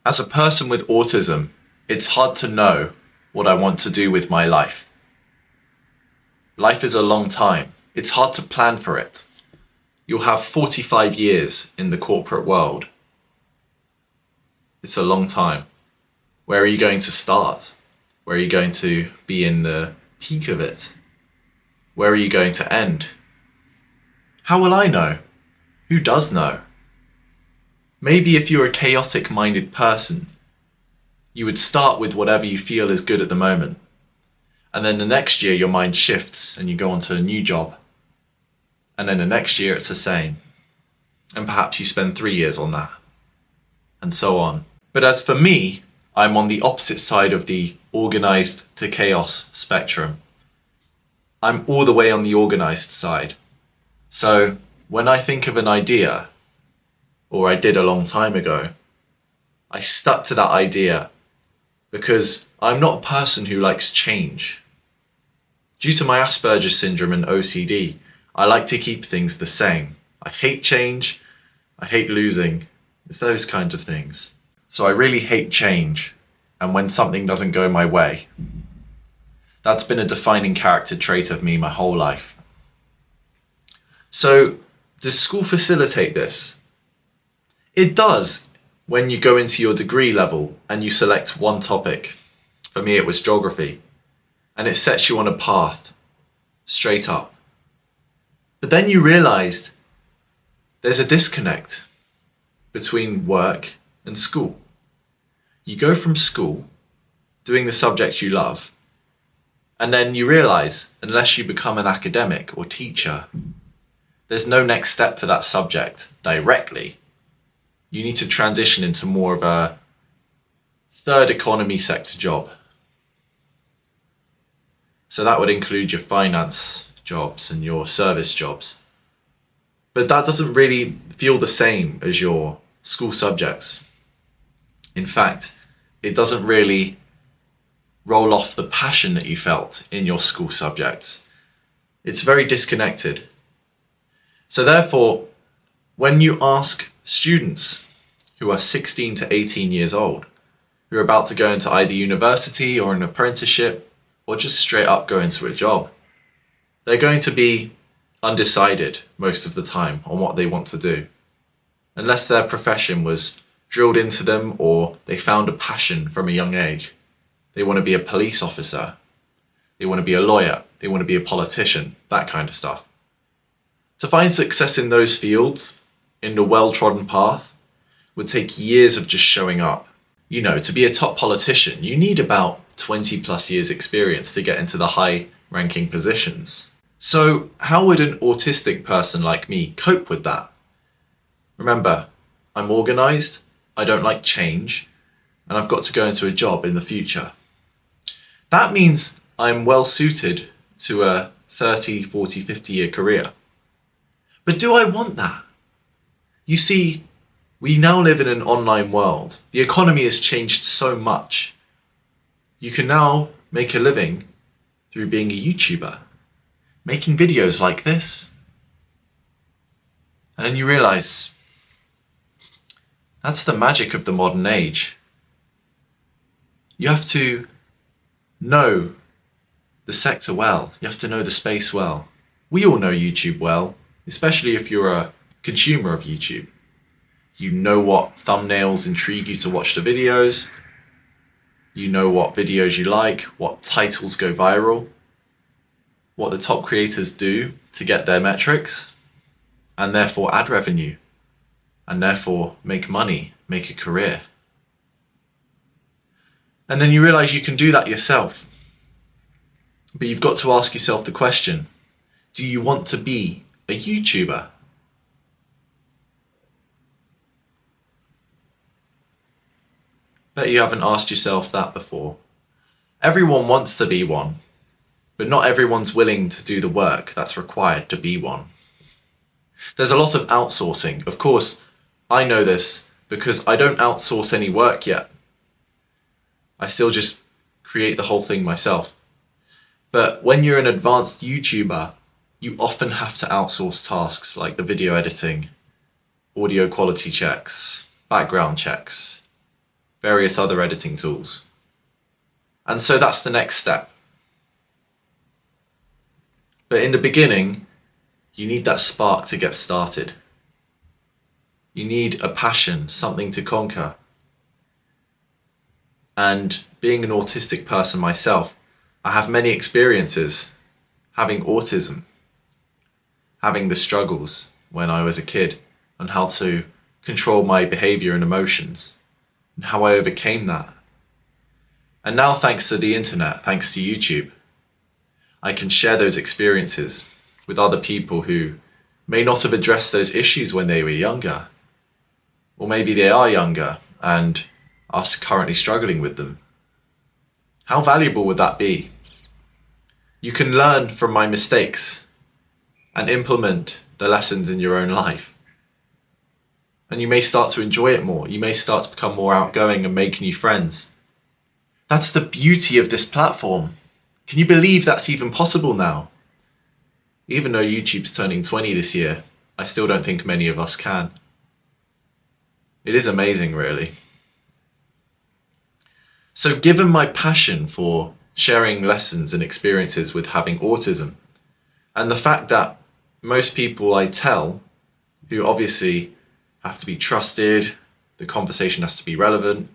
As a person with autism, it's hard to know what I want to do with my life. Life is a long time. It's hard to plan for it. You'll have 45 years in the corporate world. It's a long time. Where are you going to start? Where are you going to be in the peak of it? Where are you going to end? How will I know? Who does know? Maybe if you're a chaotic-minded person, you would start with whatever you feel is good at the moment. And then the next year your mind shifts and you go on to a new job. And then the next year it's the same. And perhaps you spend 3 years on that. And so on. But as for me, I'm on the opposite side of the organized to chaos spectrum. I'm all the way on the organized side. So when I think of an idea, or I did a long time ago, I stuck to that idea because I'm not a person who likes change. Due to my Asperger's syndrome and OCD, I like to keep things the same. I hate change, I hate losing. It's those kinds of things. So I really hate change, and when something doesn't go my way. That's been a defining character trait of me my whole life. So, does school facilitate this? It does when you go into your degree level and you select one topic. For me it was geography, and it sets you on a path, straight up. But then you realised there's a disconnect between work and school. You go from school, doing the subjects you love, and then you realise, unless you become an academic or teacher, there's no next step for that subject directly. You need to transition into more of a third economy sector job. So that would include your finance jobs and your service jobs. But that doesn't really feel the same as your school subjects. In fact, it doesn't really roll off the passion that you felt in your school subjects. It's very disconnected. So therefore, when you ask students who are 16 to 18 years old, who are about to go into either university or an apprenticeship, or just straight up go into a job, they're going to be undecided most of the time on what they want to do, unless their profession was drilled into them or they found a passion from a young age. They want to be a police officer, they want to be a lawyer, they want to be a politician, that kind of stuff. To find success in those fields, in the well-trodden path, would take years of just showing up. You know, to be a top politician, you need about 20 plus years experience to get into the high-ranking positions. So how would an autistic person like me cope with that? Remember, I'm organised, I don't like change, and I've got to go into a job in the future. That means I'm well suited to a 30, 40, 50-year career. But do I want that? You see, we now live in an online world. The economy has changed so much. You can now make a living through being a YouTuber, making videos like this. And then you realise, that's the magic of the modern age. You have to know the sector well. You have to know the space well. We all know YouTube well, especially if you're a consumer of YouTube. You know what thumbnails intrigue you to watch the videos. You know what videos you like, what titles go viral, what the top creators do to get their metrics, and therefore ad revenue, and therefore make money, make a career. And then you realize you can do that yourself. But you've got to ask yourself the question, do you want to be a YouTuber? Bet you haven't asked yourself that before. Everyone wants to be one, but not everyone's willing to do the work that's required to be one. There's a lot of outsourcing. Of course, I know this because I don't outsource any work yet. I still just create the whole thing myself. But when you're an advanced YouTuber, you often have to outsource tasks like the video editing, audio quality checks, background checks, various other editing tools. And so that's the next step. But in the beginning, you need that spark to get started. You need a passion, something to conquer. And being an autistic person myself, I have many experiences having autism, having the struggles when I was a kid on how to control my behavior and emotions and how I overcame that. And now, thanks to the internet, thanks to YouTube, I can share those experiences with other people who may not have addressed those issues when they were younger. Or maybe they are younger and are currently struggling with them. How valuable would that be? You can learn from my mistakes and implement the lessons in your own life. And you may start to enjoy it more. You may start to become more outgoing and make new friends. That's the beauty of this platform. Can you believe that's even possible now? Even though YouTube's turning 20 this year, I still don't think many of us can. It is amazing, really. So given my passion for sharing lessons and experiences with having autism, and the fact that most people I tell, who obviously have to be trusted, the conversation has to be relevant,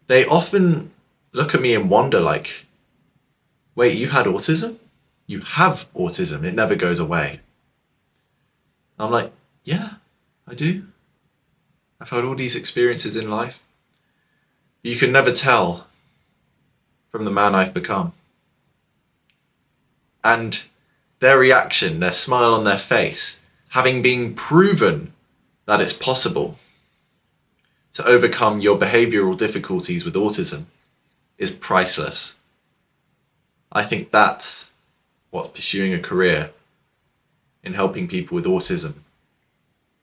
they often look at me and wonder like, wait, you had autism? You have autism, it never goes away. I'm like, yeah, I do. I've had all these experiences in life. You can never tell from the man I've become. And their reaction, their smile on their face, having been proven that it's possible to overcome your behavioral difficulties with autism, is priceless. I think that's what pursuing a career in helping people with autism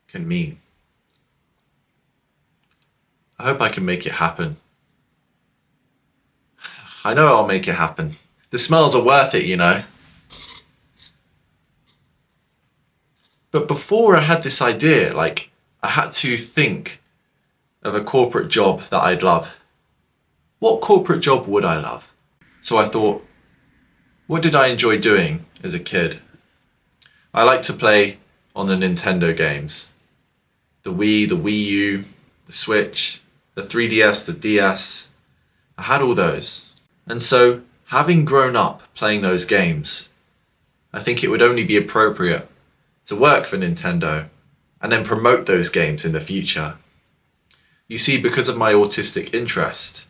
can mean. I hope I can make it happen. I know I'll make it happen. The smiles are worth it, you know. But before I had this idea, like, I had to think of a corporate job that I'd love. What corporate job would I love? So I thought, what did I enjoy doing as a kid? I like to play on the Nintendo games. The Wii, the Wii U, the Switch, the 3DS, the DS. I had all those. And so, having grown up playing those games, I think it would only be appropriate to work for Nintendo and then promote those games in the future. You see, because of my autistic interest,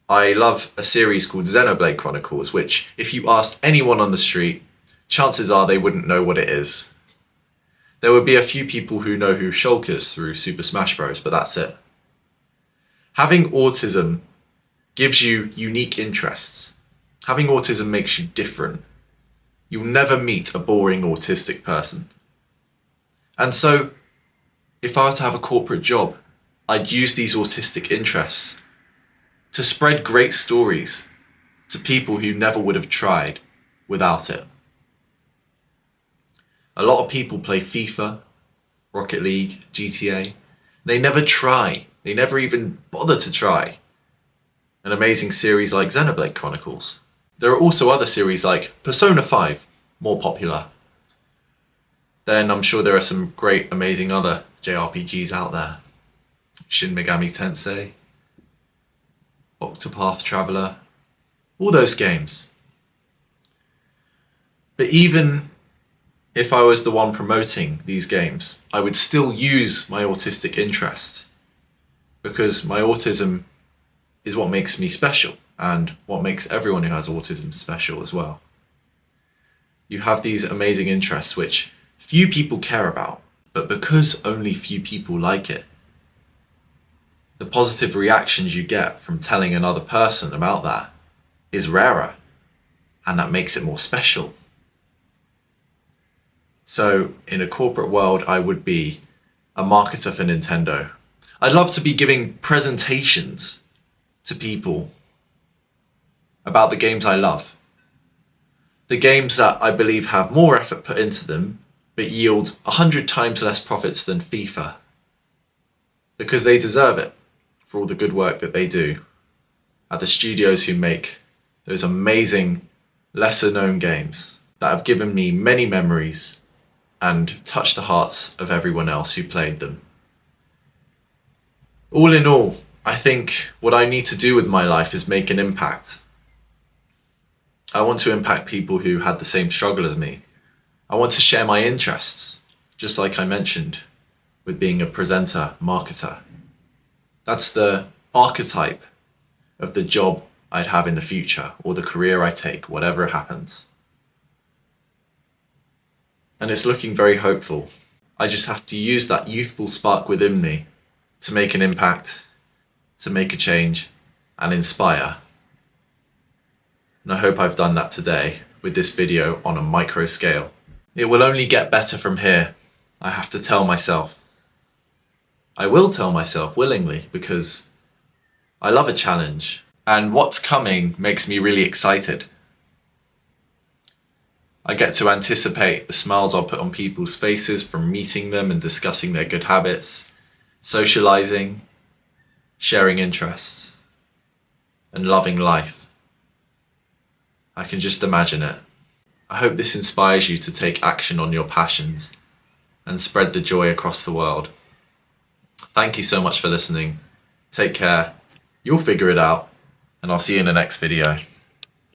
I love a series called Xenoblade Chronicles, which if you asked anyone on the street, chances are they wouldn't know what it is. There would be a few people who know who Shulk is through Super Smash Bros, but that's it. Having autism gives you unique interests. Having autism makes you different. You'll never meet a boring autistic person. And so, if I was to have a corporate job, I'd use these autistic interests to spread great stories to people who never would have tried without it. A lot of people play FIFA, Rocket League, GTA. They never try. They never even bother to try an amazing series like Xenoblade Chronicles. There are also other series like Persona 5, more popular. Then I'm sure there are some great, amazing other JRPGs out there. Shin Megami Tensei, Octopath Traveler, all those games. But even if I was the one promoting these games, I would still use my autistic interest, because my autism is what makes me special and what makes everyone who has autism special as well. You have these amazing interests which few people care about, but because only few people like it, the positive reactions you get from telling another person about that is rarer, and that makes it more special. So in a corporate world, I would be a marketer for Nintendo. I'd love to be giving presentations to people about the games I love. The games that I believe have more effort put into them, but yield 100 times less profits than FIFA. Because they deserve it. for all the good work that they do at the studios who make those amazing, lesser known games that have given me many memories and touched the hearts of everyone else who played them. All in all, I think what I need to do with my life is make an impact. I want to impact people who had the same struggle as me. I want to share my interests, just like I mentioned, with being a presenter, marketer. That's the archetype of the job I'd have in the future, or the career I take, whatever happens. And it's looking very hopeful. I just have to use that youthful spark within me to make an impact, to make a change, and inspire. And I hope I've done that today with this video on a micro scale. It will only get better from here, I have to tell myself. I will tell myself willingly, because I love a challenge, and what's coming makes me really excited. I get to anticipate the smiles I'll put on people's faces from meeting them and discussing their good habits, socializing, sharing interests, and loving life. I can just imagine it. I hope this inspires you to take action on your passions and spread the joy across the world. Thank you so much for listening. Take care. You'll figure it out, and I'll see you in the next video.